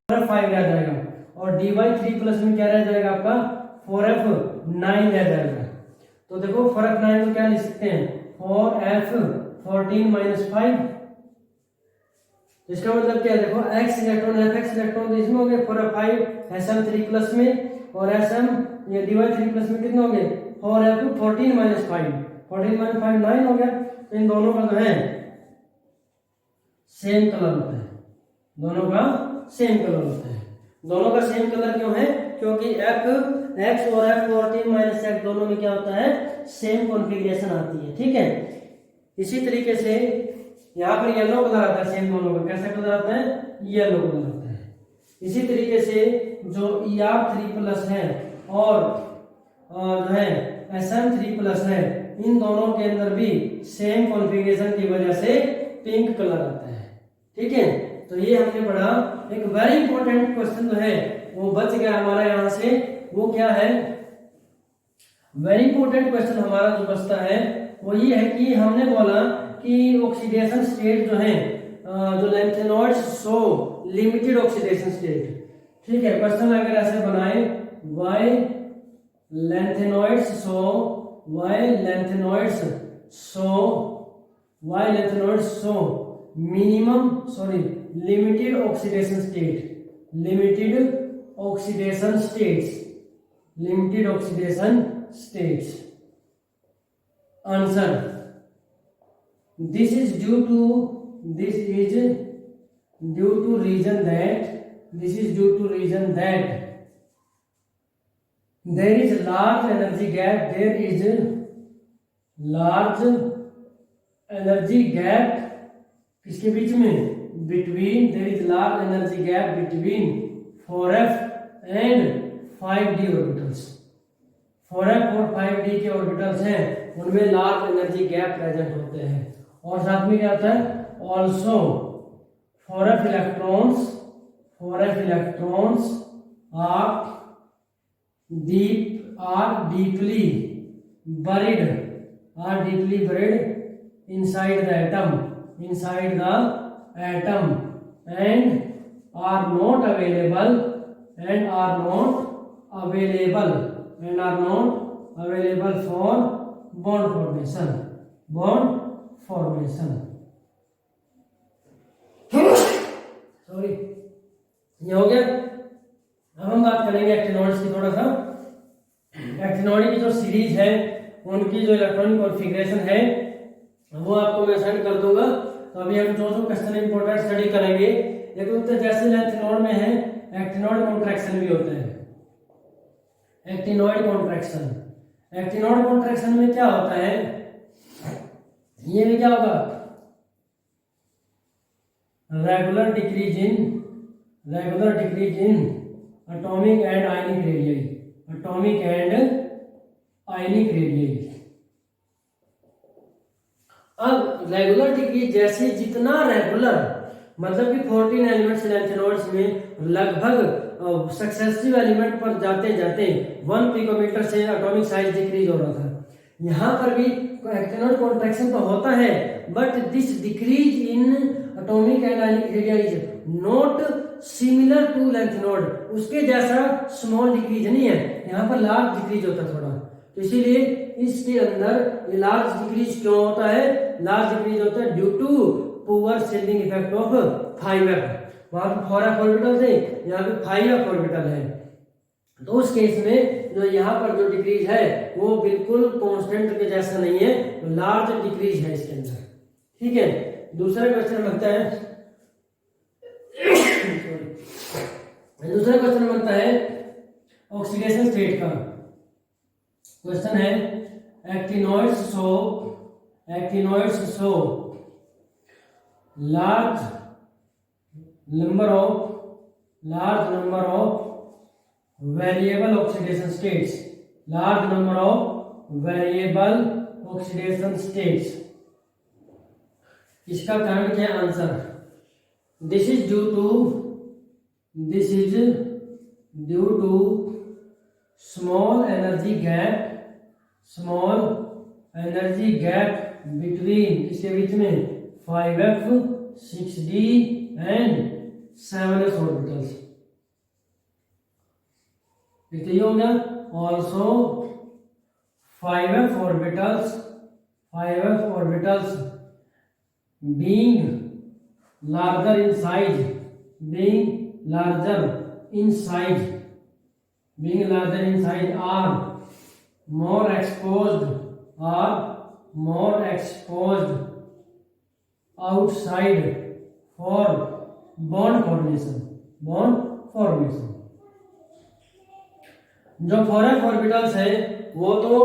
4f5 रह जाएगा, और dy3 प्लस में क्या रह जाएगा आपका 4f9 रह जाएगा। तो देखो 4f9 को क्या लिख सकते हैं 4f14 माइनस 5। इसका मतलब क्या है, देखो x इलेक्ट्रॉन fx इलेक्ट्रॉन तो इसमें हो गए 4f5 sm3 प्लस में, और sm ये dy3 प्लस में कितने हो गए 4f14 माइनस 5, 14 माइनस 5 9 हो गया। तो इन दोनों का जो है सेम कलर होता है, दोनों का सेम कलर होता है। दोनों का सेम कलर क्यों है, क्योंकि x और f14 माइनस x दोनों में क्या होता है सेम कॉन्फ़िगरेशन आती है, ठीक है। इसी तरीके से यहाँ पर येलो कलर आता है सेम दोनों का, कैसा कलर आता है येलो कलर आता है। इसी तरीके से जो Er3 प्लस है और जो है Sm3 प्लस है, इन दोनों के अंदर भी सेम कॉन्फ़िगरेशन की वजह से पिंक कलर आता है, ठीक है। तो ये हमने पढ़ा। एक वेरी इंपॉर्टेंट क्वेश्चन जो है वो बच गया हमारा यहाँ से, वो क्या है, वेरी इंपॉर्टेंट क्वेश्चन हमारा जो बचता है वो ये है कि हमने बोला कि ऑक्सीडेशन स्टेट जो है जो lanthanoids show limited oxidation state, ठीक है। क्वेश्चन अगर ऐसे बनाए why lanthanoids show minimum limited oxidation states. Answer this is due to reason that there is large energy gap किसके बीच में there is large energy gap between 4f and 5d orbitals। 4f और 5d के orbitals हैं उनमें large energy gap present होते हैं। और साथ में क्या आता है also 4f electrons are deeply buried inside the atom and are not available for bond formation। Sorry, ये हो गया। अब हम बात करेंगे एक्टिनॉइड्स की थोड़ा सा। एक्टिनॉइड की जो सीरीज है उनकी जो इलेक्ट्रॉनिक कॉन्फ़िगरेशन है वो आपको मैं सेंड कर दूंगा। तो अभी हम जो क्वेश्चन इंपॉर्टेंट स्टडी करेंगे, एक तो जैसे लैंथेनॉइड में है एक्टिनॉइड कॉन्ट्रैक्शन भी होता है। एक्टिनॉइड कॉन्ट्रैक्शन में क्या होता है, ये में क्या होगा regular decrease in atomic and ionic radius. अब रेगुलर डिक्रीज जैसे जितना रेगुलर मतलब कि 14 एलिमेंट्स लैंथेनॉइड्स में लगभग सक्सेसिव एलिमेंट पर जाते 1 पिकोमीटर से एटॉमिक साइज डिक्रीज हो रहा था। यहाँ पर भी एक्टिनॉइड कॉन्ट्रैक्शन तो होता है, but this decrease in atomic and ionic radius is not similar to lanthanoid. उसके जैसा स्मॉल डिक्रीज नहीं है, यहाँ पर लार्ज डिक्रीज होता है थोड़ा। तो इसीलिए इसके अंदर ये लार्ज डिक्रीज क्यों होता है, लार्ज डिक्रीज होता है due to poor shielding effect of 5f। वहां पे 4f ऑर्बिटल थे, यहाँ पे 5f ऑर्बिटल है। तो उस केस में जो यहाँ पर जो डिक्रीज है वो बिल्कुल कांस्टेंट के जैसा नहीं है, तो लार्ज डिक्रीज है इसके अंदर, ठीक है। दूसरा क्वेश्चन बनता है ऑक्सीडेशन स्टेट का। क्वेश्चन है actinoids show large number of variable oxidation states। इसका कारण क्या है, answer this is due to small energy gap between इसके बीच में 5f 6d and 7s orbitals. एक तो ये हो गया, also 5f orbitals being larger in size are more exposed outside for bond formation. जो 4f ऑर्बिटल्स है वो तो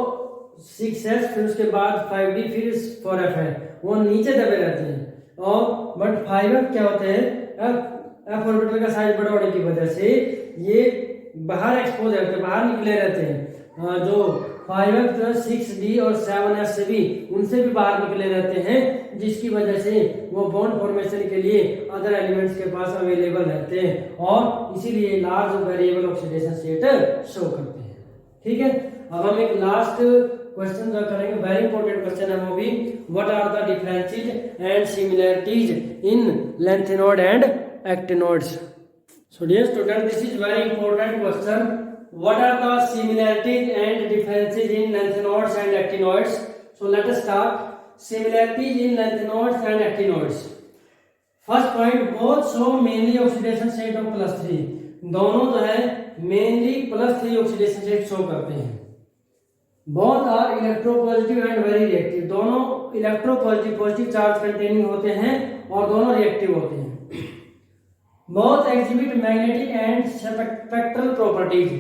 6s फिर उसके बाद 5d फिर 4f है, वो नीचे दबे रहते हैं, और बट 5f क्या होते हैं, f ऑर्बिटल का साइज बड़ा होने की वजह से ये बाहर एक्सपोज रहते हैं, बाहर निकले रहते हैं। जो 5f जो 6d और 7s से भी उनसे भी बाहर निकले रहते हैं, जिसकी वजह से वो बॉन्ड फॉर्मेशन के लिए अदर एलिमेंट्स के पास अवेलेबल रहते हैं, और इसीलिए large variable oxidation state show करते हैं। ठीक है, अब हम एक लास्ट क्वेश्चन जो करेंगे, वेरी इंपॉर्टेंट क्वेश्चन है वो भी, what are the differences and similarities in lanthanoid and actinoids. So dear student, this is very important question. What are the similarities and differences in lanthanoids and actinoids? So let us start. Similarities in lanthanoids and actinoids. First point, both show mainly oxidation state of +3. दोनों जो है mainly +3 oxidation state show करते हैं। Both are electropositive and very reactive. दोनों electropositive positive charge containing होते हैं और दोनों रिएक्टिव होते हैं। Both exhibit magnetic and spectral properties.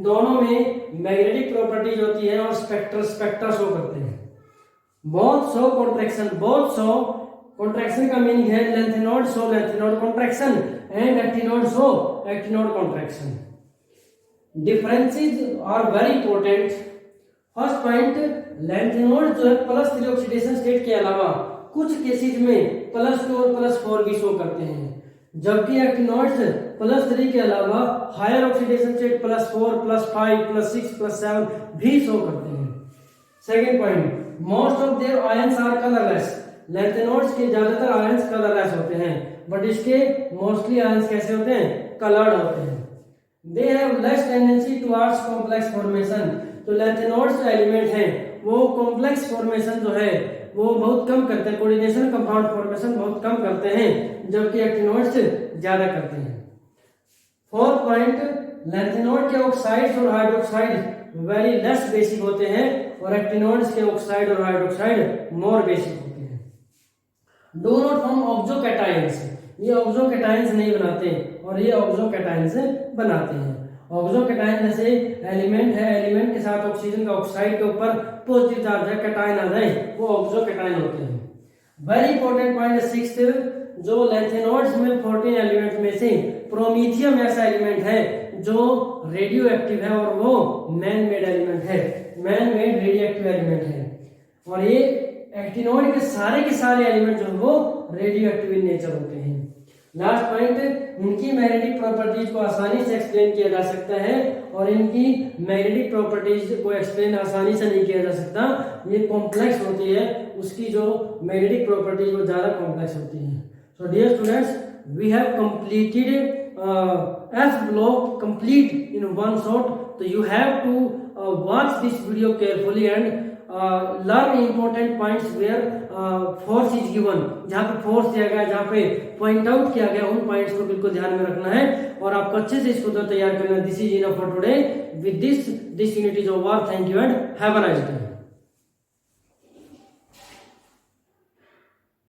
दोनों में मैग्नेटिक प्रॉपर्टीज होती है और स्पेक्ट्रा शो करते हैं। बोथ शो कॉन्ट्रैक्शन का मीनिंग है lanthanoid show lanthanoid contraction and actinoid show actinoid contraction. Differences are very important. First point, lanthanoid जो है +3 ऑक्सीडेशन स्टेट के अलावा कुछ केसेस में +2 और +4 भी शो करते हैं, जबकि एक्टिनॉइड्स +3 के अलावा हायर ऑक्सीडेशन स्टेट +4, +5, +6, +7 भी शो करते हैं। Second point, most of their ions are colourless. Lanthanoids के ज्यादातर आयंस कलरलेस होते हैं, बट इसके मोस्टली आयंस कैसे होते हैं, कलर्ड होते हैं। They have less tendency towards complex formation. तो लैंथेनॉइड्स जो एलिमेंट हैं वो कॉम्प्लेक्स फॉर्मेशन जो है वो बहुत कम करते हैं, कोऑर्डिनेशन कंपाउंड फॉर्मेशन बहुत कम करते हैं, जबकि एक्टिनॉइड्स ज्यादा करते हैं। फोर्थ पॉइंट, लैंथेनॉइड के ऑक्साइड्स और हाइड्रोक्साइड वेरी लेस बेसिक होते हैं और एक्टिनॉइड्स के ऑक्साइड और हाइड्रोक्साइड मोर बेसिक होते हैं। Do not form oxocations. ये ऑक्सोकैटायंस नहीं बनाते और ये ऑक्सोकैटायंस बनाते हैं। ऑक्सोकैटायन जैसे एलिमेंट है, एलिमेंट के साथ ऑक्सीजन का ऑक्साइड के ऊपर पॉजिटिव चार्ज है, कैटायन आ जाए, वो ऑक्सोकैटायन होते हैं। वेरी इंपॉर्टेंट पॉइंट सिक्स्थ, जो लैंथेनॉइड्स में 14 एलिमेंट में से प्रोमीथियम ऐसा एलिमेंट है जो रेडियो एक्टिव है और वो मैन मेड एलिमेंट है, man made radio active element है। और ये एक्टिनॉइड के सारे एलिमेंट जो है वो रेडियो एक्टिव इन नेचर होते हैं। लास्ट पॉइंट, इनकी मैग्नेटिक प्रॉपर्टीज को आसानी से एक्सप्लेन किया जा सकता है और इनकी मैग्नेटिक प्रॉपर्टीज को एक्सप्लेन आसानी से नहीं किया जा सकता, ये कॉम्प्लेक्स होती है, उसकी जो मैग्नेटिक प्रॉपर्टीज वो ज्यादा कॉम्प्लेक्स होती है। So dear students, we have completed F block complete in one shot. So you have to watch this video carefully and learn important points where force is given. जहाँ पे force दिया गया, जहाँ पे पॉइंट आउट किया गया, उन points को बिल्कुल ध्यान में रखना है और आपको अच्छे से इसको तैयार करना है। This is enough for today. With this unit is over. Thank you and have a nice day.